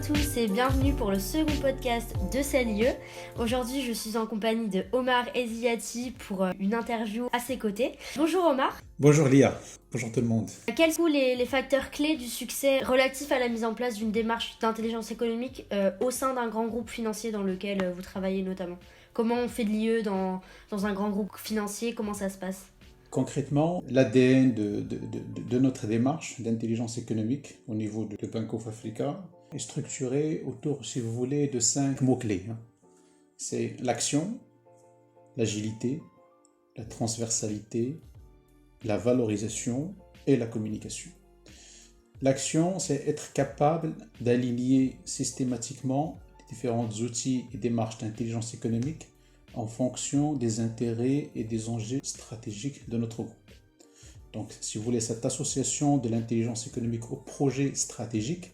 tous et bienvenue pour le second podcast de CELIE. Aujourd'hui, je suis en compagnie de Omar Eziati pour une interview à ses côtés. Bonjour Omar. Bonjour Lia, bonjour tout le monde. Quels sont les facteurs clés du succès relatifs à la mise en place d'une démarche d'intelligence économique au sein d'un grand groupe financier dans lequel vous travaillez notamment ? Comment on fait de l'IE dans un grand groupe financier ? Comment ça se passe ? Concrètement, l'ADN de notre démarche d'intelligence économique au niveau de Bank of Africa est structuré autour, si vous voulez, de 5 mots-clés. C'est l'action, l'agilité, la transversalité, la valorisation et la communication. L'action, c'est être capable d'aligner systématiquement les différents outils et démarches d'intelligence économique en fonction des intérêts et des enjeux stratégiques de notre groupe. Donc, si vous voulez, cette association de l'intelligence économique au projet stratégique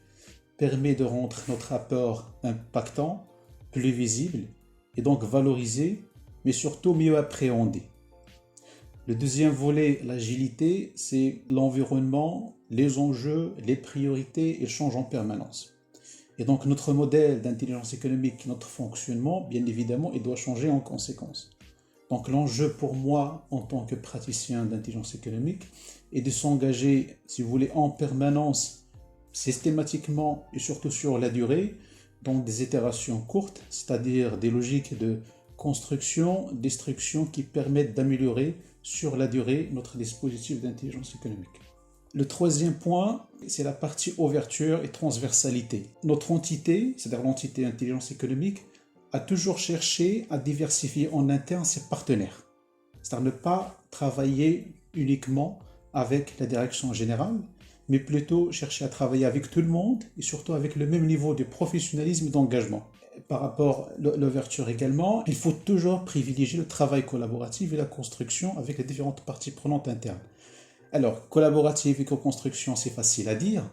permet de rendre notre apport impactant, plus visible et donc valorisé, mais surtout mieux appréhendé. Le deuxième volet, l'agilité, c'est l'environnement, les enjeux, les priorités et changent en permanence. Et donc notre modèle d'intelligence économique, notre fonctionnement, bien évidemment, il doit changer en conséquence. Donc l'enjeu pour moi, en tant que praticien d'intelligence économique, est de s'engager, si vous voulez, en permanence, systématiquement et surtout sur la durée, dans des itérations courtes, c'est-à-dire des logiques de construction, destruction qui permettent d'améliorer sur la durée notre dispositif d'intelligence économique. Le troisième point, c'est la partie ouverture et transversalité. Notre entité, c'est-à-dire l'entité intelligence économique, a toujours cherché à diversifier en interne ses partenaires. C'est-à-dire ne pas travailler uniquement avec la direction générale, mais plutôt chercher à travailler avec tout le monde et surtout avec le même niveau de professionnalisme et d'engagement. Par rapport à l'ouverture également, il faut toujours privilégier le travail collaboratif et la construction avec les différentes parties prenantes internes. Alors, collaborative et co-construction, c'est facile à dire,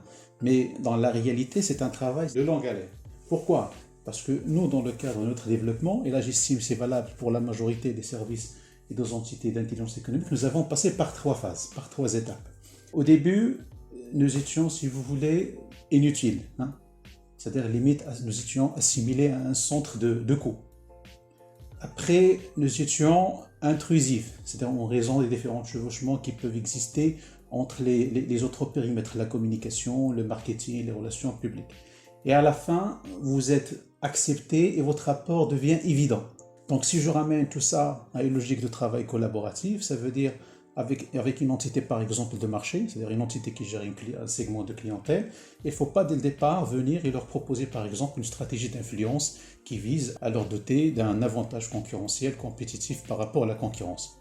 mais dans la réalité, c'est un travail de longue haleine. Pourquoi ? Parce que nous, dans le cadre de notre développement, et là j'estime que c'est valable pour la majorité des services et des entités d'intelligence économique, nous avons passé par 3 phases, par 3 étapes. Au début, nous étions, si vous voulez, inutiles. C'est-à-dire, limite, nous étions assimilés à un centre de coûts. Après, nous étions intrusifs, c'est-à-dire en raison des différents chevauchements qui peuvent exister entre les autres périmètres, la communication, le marketing, les relations publiques. Et à la fin, vous êtes accepté et votre apport devient évident. Donc si je ramène tout ça à une logique de travail collaboratif, ça veut dire avec une entité par exemple de marché, c'est-à-dire une entité qui gère un segment de clientèle, il ne faut pas dès le départ venir et leur proposer par exemple une stratégie d'influence qui vise à leur doter d'un avantage concurrentiel compétitif par rapport à la concurrence.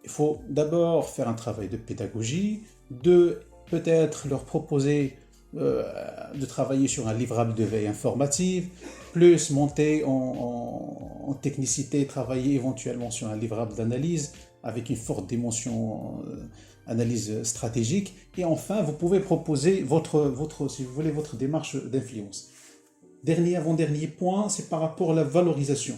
Il faut d'abord faire un travail de pédagogie, peut-être leur proposer de travailler sur un livrable de veille informative, plus monter en technicité, travailler éventuellement sur un livrable d'analyse avec une forte dimension analyse stratégique. Et enfin, vous pouvez proposer si vous voulez, votre démarche d'influence. Avant-dernier point, c'est par rapport à la valorisation.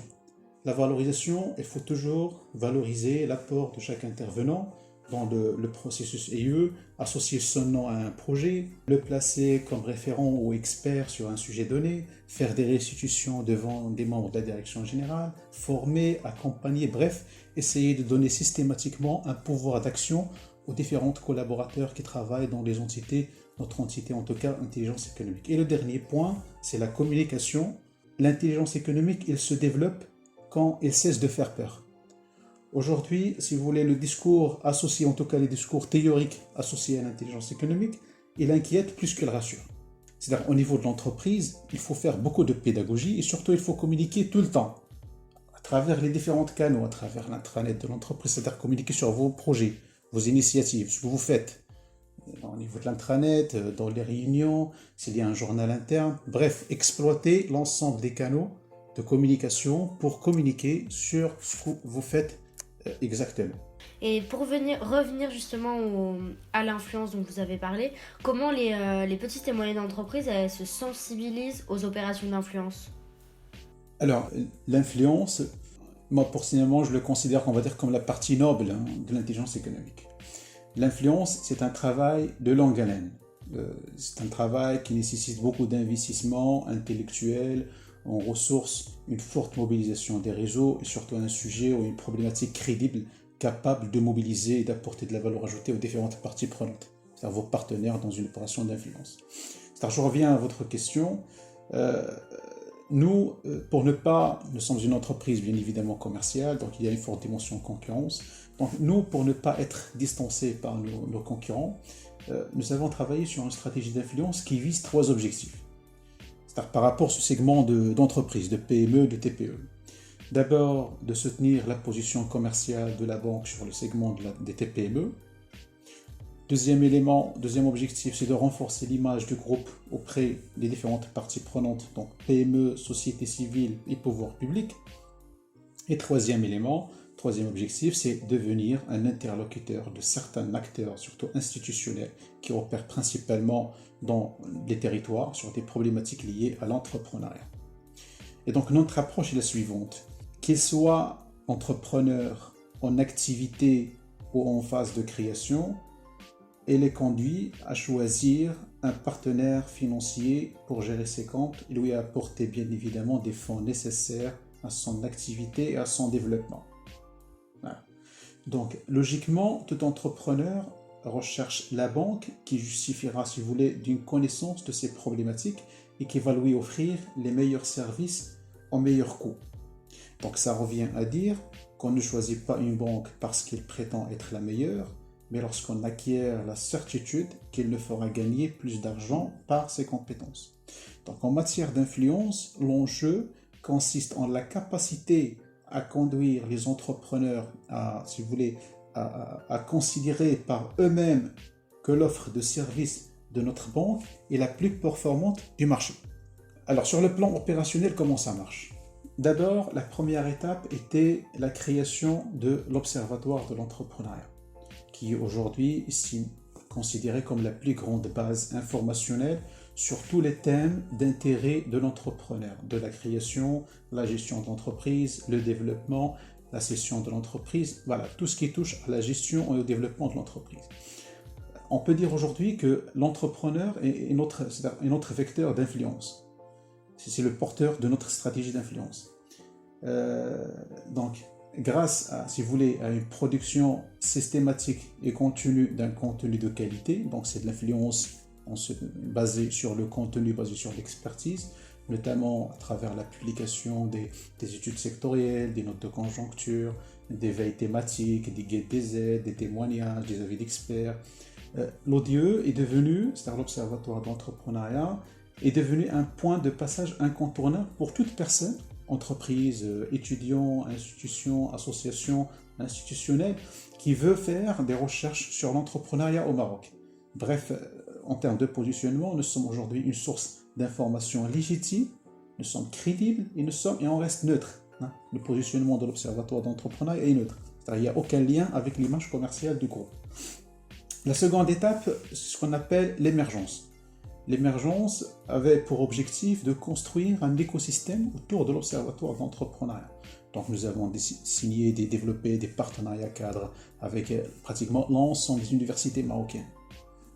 La valorisation, il faut toujours valoriser l'apport de chaque intervenant dans le processus EE, associer son nom à un projet, le placer comme référent ou expert sur un sujet donné, faire des restitutions devant des membres de la direction générale, former, accompagner, bref, essayer de donner systématiquement un pouvoir d'action aux différents collaborateurs qui travaillent dans les entités, notre entité en tout cas, intelligence économique. Et le dernier point, c'est la communication. L'intelligence économique, elle se développe quand elle cesse de faire peur. Aujourd'hui, si vous voulez, le discours associé, en tout cas les discours théoriques associés à l'intelligence économique, il inquiète plus qu'il rassure. C'est-à-dire au niveau de l'entreprise, il faut faire beaucoup de pédagogie et surtout il faut communiquer tout le temps à travers les différents canaux, à travers l'intranet de l'entreprise, c'est-à-dire communiquer sur vos projets, vos initiatives, ce que vous faites au niveau de l'intranet, dans les réunions, s'il y a un journal interne, bref, exploiter l'ensemble des canaux de communication pour communiquer sur ce que vous faites exactement. Et pour revenir justement à l'influence dont vous avez parlé, comment les petites et moyennes entreprises elles se sensibilisent aux opérations d'influence ? Alors, l'influence, moi personnellement, je le considère, on va dire, comme la partie noble de l'intelligence économique. L'influence, c'est un travail de longue haleine. C'est un travail qui nécessite beaucoup d'investissement intellectuel, en ressources, une forte mobilisation des réseaux et surtout un sujet ou une problématique crédible capable de mobiliser et d'apporter de la valeur ajoutée aux différentes parties prenantes, c'est-à-dire vos partenaires dans une opération d'influence. Je reviens à votre question. Nous, nous sommes une entreprise bien évidemment commerciale, donc il y a une forte dimension de concurrence. Donc nous, pour ne pas être distancés par nos concurrents, nous avons travaillé sur une stratégie d'influence qui vise 3 objectifs. C'est-à-dire par rapport à ce segment d'entreprise, de PME, de TPE. D'abord, de soutenir la position commerciale de la banque sur le segment des TPME. Deuxième objectif, c'est de renforcer l'image du groupe auprès des différentes parties prenantes, donc PME, société civile et pouvoir public. Et troisième objectif, c'est devenir un interlocuteur de certains acteurs, surtout institutionnels, qui opèrent principalement dans les territoires sur des problématiques liées à l'entrepreneuriat. Et donc notre approche est la suivante. Qu'ils soient entrepreneurs en activité ou en phase de création, et les conduit à choisir un partenaire financier pour gérer ses comptes et lui apporter bien évidemment des fonds nécessaires à son activité et à son développement. Voilà. Donc logiquement, tout entrepreneur recherche la banque qui justifiera, si vous voulez, d'une connaissance de ses problématiques et qui va lui offrir les meilleurs services au meilleur coût. Donc ça revient à dire qu'on ne choisit pas une banque parce qu'elle prétend être la meilleure, mais lorsqu'on acquiert la certitude qu'il ne fera gagner plus d'argent par ses compétences. Donc en matière d'influence, l'enjeu consiste en la capacité à conduire les entrepreneurs à, si vous voulez, à considérer par eux-mêmes que l'offre de services de notre banque est la plus performante du marché. Alors sur le plan opérationnel, comment ça marche ? D'abord, la première étape était la création de l'Observatoire de l'entrepreneuriat, qui est aujourd'hui ici considéré comme la plus grande base informationnelle sur tous les thèmes d'intérêt de l'entrepreneur, de la création, la gestion de l'entreprise, le développement, la cession de l'entreprise, voilà, tout ce qui touche à la gestion et au développement de l'entreprise. On peut dire aujourd'hui que l'entrepreneur est notre vecteur d'influence. C'est le porteur de notre stratégie d'influence. Donc, grâce à, si vous voulez, à une production systématique et continue d'un contenu de qualité, donc c'est de l'influence basée sur le contenu, basée sur l'expertise, notamment à travers la publication des études sectorielles, des notes de conjoncture, des veilles thématiques, des guides des aides, des témoignages, des avis d'experts. L'ODE est devenu, c'est-à-dire l'Observatoire d'entrepreneuriat, est devenu un point de passage incontournable pour toute personne, entreprise, étudiant, institution, association institutionnelle, qui veut faire des recherches sur l'entrepreneuriat au Maroc. Bref, en termes de positionnement, nous sommes aujourd'hui une source d'information légitime, nous sommes crédibles et on reste neutre. Le positionnement de l'Observatoire d'entrepreneuriat est neutre. C'est-à-dire qu'il n'y a aucun lien avec l'image commerciale du groupe. La seconde étape, c'est ce qu'on appelle l'émergence. L'émergence avait pour objectif de construire un écosystème autour de l'Observatoire d'entrepreneuriat. Donc nous avons signé, développé des partenariats cadres avec pratiquement l'ensemble des universités marocaines,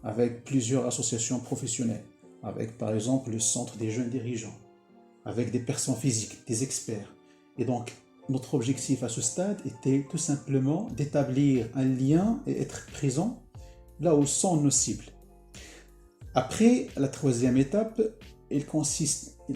avec plusieurs associations professionnelles, avec par exemple le Centre des jeunes dirigeants, avec des personnes physiques, des experts. Et donc notre objectif à ce stade était tout simplement d'établir un lien et être présent là où sont nos cibles. Après, la troisième étape, il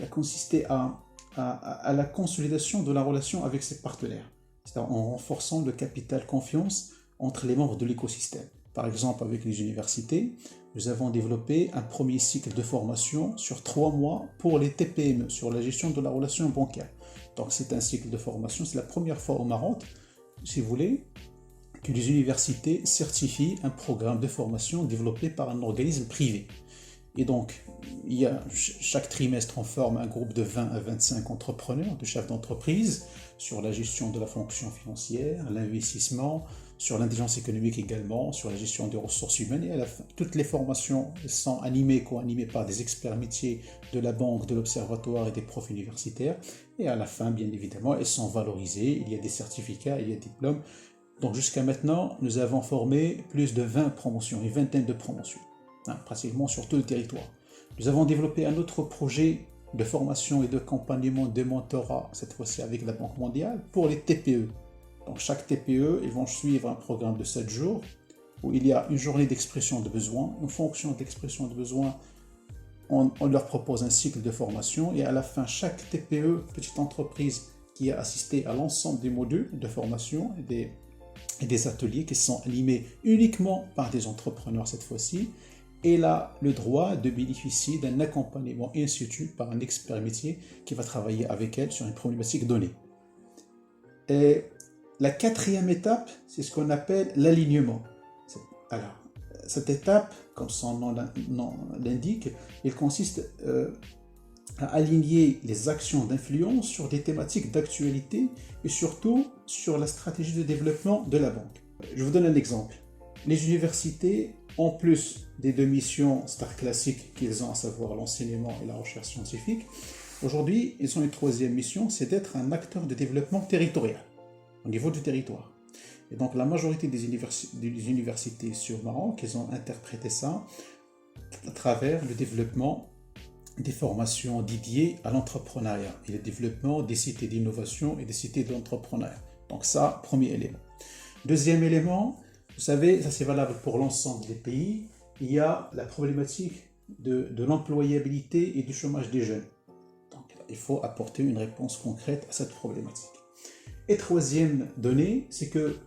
a consisté à la consolidation de la relation avec ses partenaires, c'est-à-dire en renforçant le capital confiance entre les membres de l'écosystème. Par exemple, avec les universités, nous avons développé un premier cycle de formation sur 3 mois pour les TPME, sur la gestion de la relation bancaire. Donc c'est un cycle de formation, c'est la première fois au Maroc, si vous voulez, que les universités certifient un programme de formation développé par un organisme privé. Et donc, chaque trimestre, on forme un groupe de 20 à 25 entrepreneurs, de chefs d'entreprise, sur la gestion de la fonction financière, l'investissement, sur l'intelligence économique également, sur la gestion des ressources humaines. Et à la fin, toutes les formations sont co-animées par des experts métiers de la banque, de l'observatoire et des profs universitaires. Et à la fin, bien évidemment, elles sont valorisées. Il y a des certificats, il y a des diplômes. Donc jusqu'à maintenant, nous avons formé plus de 20 promotions, une vingtaine de promotions. pratiquement sur tout le territoire. Nous avons développé un autre projet de formation et d'accompagnement de mentorat, cette fois-ci avec la Banque mondiale, pour les TPE. Donc chaque TPE, ils vont suivre un programme de 7 jours où il y a une journée d'expression de besoin. En fonction de l'expression de besoin, on leur propose un cycle de formation et à la fin, chaque TPE, petite entreprise qui a assisté à l'ensemble des modules de formation et des ateliers qui sont animés uniquement par des entrepreneurs cette fois-ci, elle a le droit de bénéficier d'un accompagnement in situ par un expert métier qui va travailler avec elle sur une problématique donnée. Et la quatrième étape, c'est ce qu'on appelle l'alignement. Alors, cette étape, comme son nom l'indique, elle consiste à aligner les actions d'influence sur des thématiques d'actualité et surtout sur la stratégie de développement de la banque. Je vous donne un exemple. Les universités, en plus des deux missions stars classiques qu'ils ont, à savoir l'enseignement et la recherche scientifique, aujourd'hui, ils ont une troisième mission, c'est d'être un acteur de développement territorial, au niveau du territoire. Et donc la majorité des universités sur Maroc, ils ont interprété ça à travers le développement des formations dédiées à l'entrepreneuriat et le développement des cités d'innovation et des cités de l'entrepreneuriat. Donc ça, premier élément. Deuxième élément, vous savez, ça c'est valable pour l'ensemble des pays, il y a la problématique de l'employabilité et du chômage des jeunes. Donc il faut apporter une réponse concrète à cette problématique. Et troisième donnée, c'est que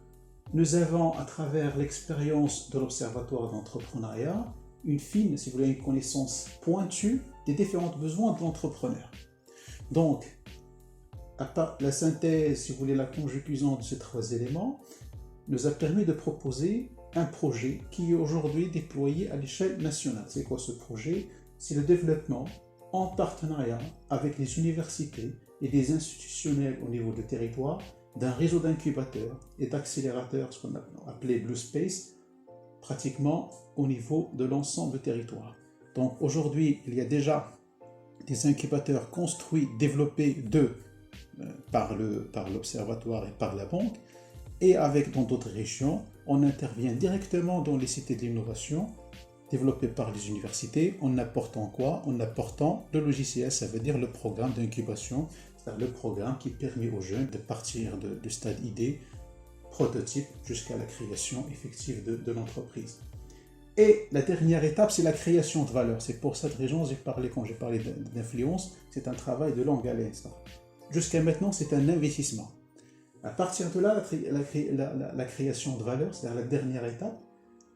nous avons, à travers l'expérience de l'Observatoire d'entrepreneuriat, une fine, si vous voulez, une connaissance pointue des différents besoins de l'entrepreneur. Donc, la synthèse, si vous voulez, la conjugaison de ces trois éléments, nous a permis de proposer un projet qui est aujourd'hui déployé à l'échelle nationale. C'est quoi ce projet? C'est le développement en partenariat avec les universités et des institutionnels au niveau du territoire d'un réseau d'incubateurs et d'accélérateurs, ce qu'on a appelé Blue Space, pratiquement au niveau de l'ensemble du territoire. Donc aujourd'hui, il y a déjà des incubateurs construits, développés par l'Observatoire et par la banque, et dans d'autres régions, on intervient directement dans les cités de l'innovation développées par les universités en apportant quoi? En apportant le logiciel, ça veut dire le programme d'incubation, c'est-à-dire le programme qui permet aux jeunes de partir du stade idée, prototype, jusqu'à la création effective de l'entreprise. Et la dernière étape, c'est la création de valeur. C'est pour cette raison, quand j'ai parlé d'influence, c'est un travail de longue haleine. Jusqu'à maintenant, c'est un investissement. À partir de là, la création de valeur, c'est-à-dire la dernière étape,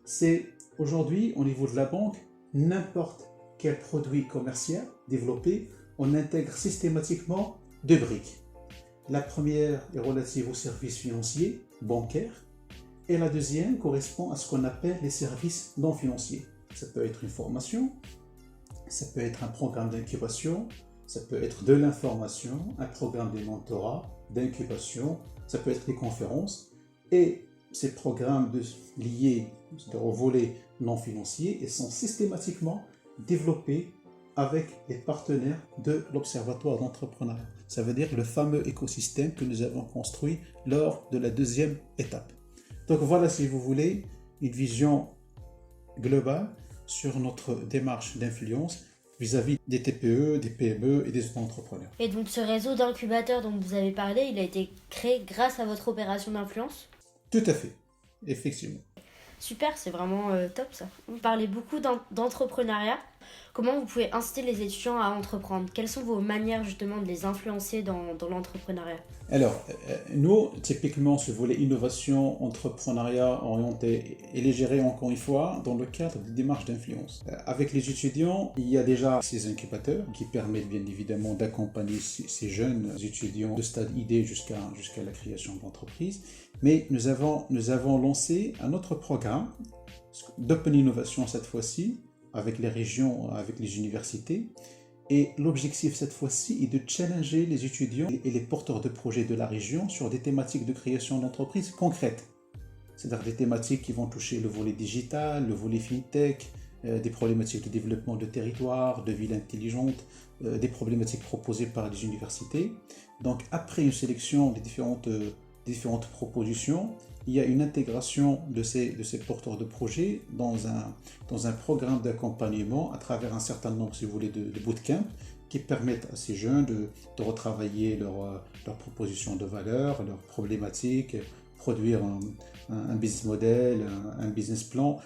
c'est aujourd'hui, au niveau de la banque, n'importe quel produit commercial développé, on intègre systématiquement deux briques. La première est relative aux services financiers, bancaires, et la deuxième correspond à ce qu'on appelle les services non financiers. Ça peut être une formation, ça peut être un programme d'incubation, ça peut être de l'information, un programme de mentorat, d'incubation, ça peut être des conférences. Et ces programmes liés au volet non financier sont systématiquement développés avec les partenaires de l'Observatoire d'entrepreneuriat. Ça veut dire le fameux écosystème que nous avons construit lors de la deuxième étape. Donc voilà, si vous voulez, une vision globale sur notre démarche d'influence vis-à-vis des TPE, des PME et des entrepreneurs. Et donc ce réseau d'incubateurs dont vous avez parlé, il a été créé grâce à votre opération d'influence? Tout à fait, effectivement. Super, c'est vraiment top ça. Vous parlez beaucoup d'entrepreneuriat. Comment vous pouvez inciter les étudiants à entreprendre? Quelles sont vos manières justement de les influencer dans l'entrepreneuriat? Alors, nous, typiquement, ce volet innovation, entrepreneuriat orienté, il est géré encore une fois dans le cadre des démarches d'influence. Avec les étudiants, il y a déjà ces incubateurs qui permettent bien évidemment d'accompagner ces jeunes étudiants de stade idée jusqu'à la création de l'entreprise. Mais nous avons lancé un autre programme d'Open Innovation cette fois-ci, avec les régions, avec les universités. Et l'objectif cette fois-ci est de challenger les étudiants et les porteurs de projets de la région sur des thématiques de création d'entreprises concrètes. C'est-à-dire des thématiques qui vont toucher le volet digital, le volet fintech, des problématiques de développement de territoire, de ville intelligente, des problématiques proposées par les universités. Donc après une sélection des différentes propositions, il y a une intégration de ces porteurs de projets dans un programme d'accompagnement à travers un certain nombre, si vous voulez, de bootcamps qui permettent à ces jeunes de retravailler leurs propositions de valeur, leurs problématiques, produire un business model, un business plan.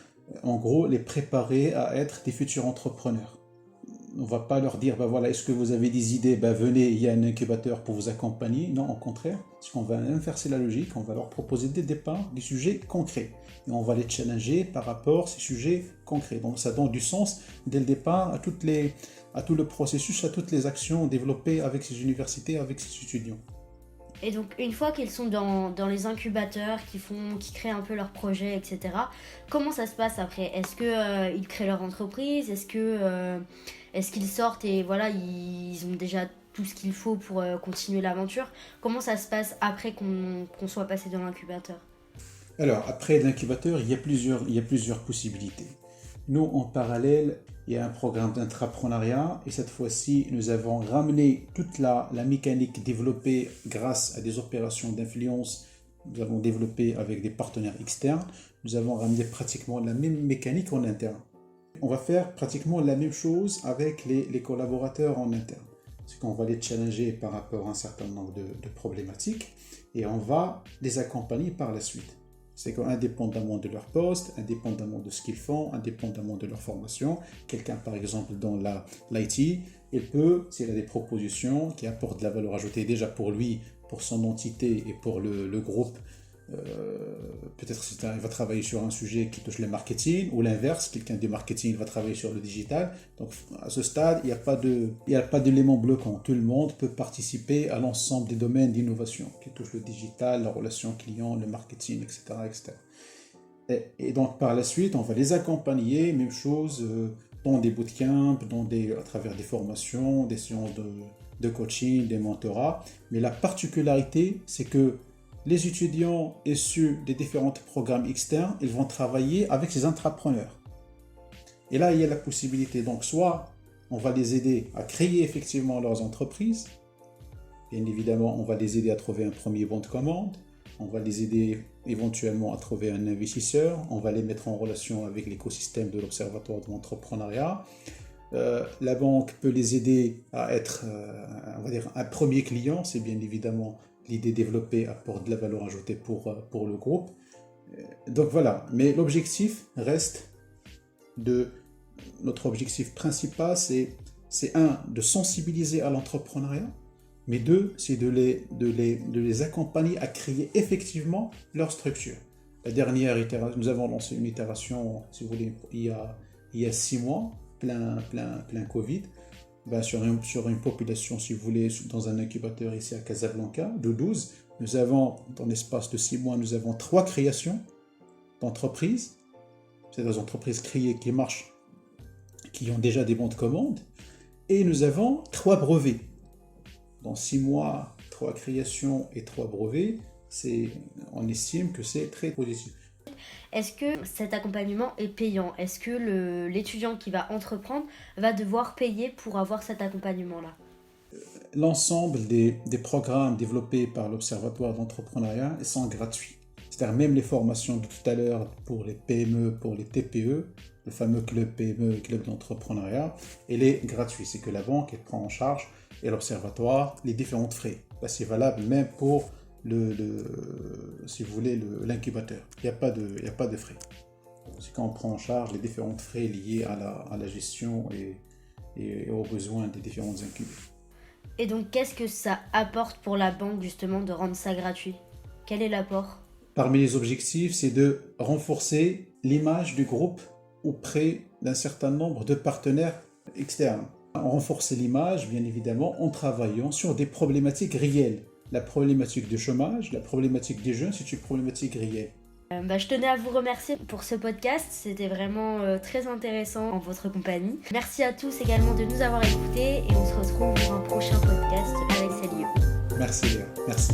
En gros, les préparer à être des futurs entrepreneurs. On ne va pas leur dire, voilà, est-ce que vous avez des idées, venez, il y a un incubateur pour vous accompagner. Non, au contraire, ce qu'on va inverser la logique, on va leur proposer dès le départ des sujets concrets. Et on va les challenger par rapport à ces sujets concrets. Donc ça donne du sens dès le départ à tout le processus, à toutes les actions développées avec ces universités, avec ces étudiants. Et donc, une fois qu'ils sont dans les incubateurs, qui créent un peu leur projet, etc., comment ça se passe après ? Est-ce qu'ils créent leur entreprise ? Est-ce qu'ils sortent et voilà, ils ont déjà tout ce qu'il faut pour continuer l'aventure ? Comment ça se passe après qu'on soit passé dans l'incubateur ? Alors, après l'incubateur, il y a plusieurs possibilités. Nous, en parallèle, il y a un programme d'intrapreneuriat et cette fois-ci, nous avons ramené toute la mécanique développée grâce à des opérations d'influence. Nous avons développé avec des partenaires externes. Nous avons ramené pratiquement la même mécanique en interne. On va faire pratiquement la même chose avec les collaborateurs en interne. C'est qu'on va les challenger par rapport à un certain nombre de problématiques et on va les accompagner par la suite. C'est qu'indépendamment de leur poste, indépendamment de ce qu'ils font, indépendamment de leur formation, quelqu'un par exemple dans l'IT, il peut, s'il a des propositions qui apportent de la valeur ajoutée déjà pour lui, pour son entité et pour le groupe, peut-être il va travailler sur un sujet qui touche le marketing ou l'inverse, quelqu'un du marketing va travailler sur le digital. Donc à ce stade, il n'y a pas d'élément bloquant. Tout le monde peut participer à l'ensemble des domaines d'innovation qui touchent le digital, la relation client, le marketing, etc. etc. Et donc par la suite, on va les accompagner, même chose, dans des bootcamps, à travers des formations, des séances de coaching, des mentorats. Mais la particularité, c'est que les étudiants issus des différents programmes externes, ils vont travailler avec ces intrapreneurs. Et là, il y a la possibilité, donc soit on va les aider à créer effectivement leurs entreprises, bien évidemment, on va les aider à trouver un premier bon de commande, on va les aider éventuellement à trouver un investisseur, on va les mettre en relation avec l'écosystème de l'Observatoire de l'entrepreneuriat. La banque peut les aider à être, on va dire, un premier client, c'est bien évidemment l'idée développée apporte de la valeur ajoutée pour le groupe. Donc voilà, mais l'objectif reste notre objectif principal, c'est de sensibiliser à l'entrepreneuriat, mais deux, c'est de les accompagner à créer effectivement leur structure. La dernière itération, nous avons lancé une itération, si vous voulez, il y a 6 mois, plein Covid, sur une population, si vous voulez, dans un incubateur ici à Casablanca, de 12, nous avons, dans l'espace de 6 mois, nous avons 3 créations d'entreprises. C'est des entreprises créées qui marchent, qui ont déjà des bons de commande. Et nous avons 3 brevets. Dans 6 mois, 3 créations et 3 brevets, on estime que c'est très positif. Est-ce que cet accompagnement est payant ? Est-ce que l'étudiant qui va entreprendre va devoir payer pour avoir cet accompagnement-là ? L'ensemble des programmes développés par l'Observatoire d'entrepreneuriat sont gratuits. C'est-à-dire même les formations de tout à l'heure pour les PME, pour les TPE, le fameux club PME et club d'entrepreneuriat, il est gratuit. C'est que la banque elle prend en charge et l'Observatoire les différents frais. Là, c'est valable même pour si vous voulez, l'incubateur. Il n'y a pas de frais. C'est quand on prend en charge les différents frais liés à la gestion et aux besoins des différentes incubés. Et donc, qu'est-ce que ça apporte pour la banque, justement, de rendre ça gratuit ? Quel est l'apport ? Parmi les objectifs, c'est de renforcer l'image du groupe auprès d'un certain nombre de partenaires externes. On renforce l'image, bien évidemment, en travaillant sur des problématiques réelles. La problématique du chômage, la problématique des jeunes, c'est une problématique réelle. Je tenais à vous remercier pour ce podcast, c'était vraiment très intéressant en votre compagnie. Merci à tous également de nous avoir écoutés et on se retrouve pour un prochain podcast avec Célio. Merci Léa, merci.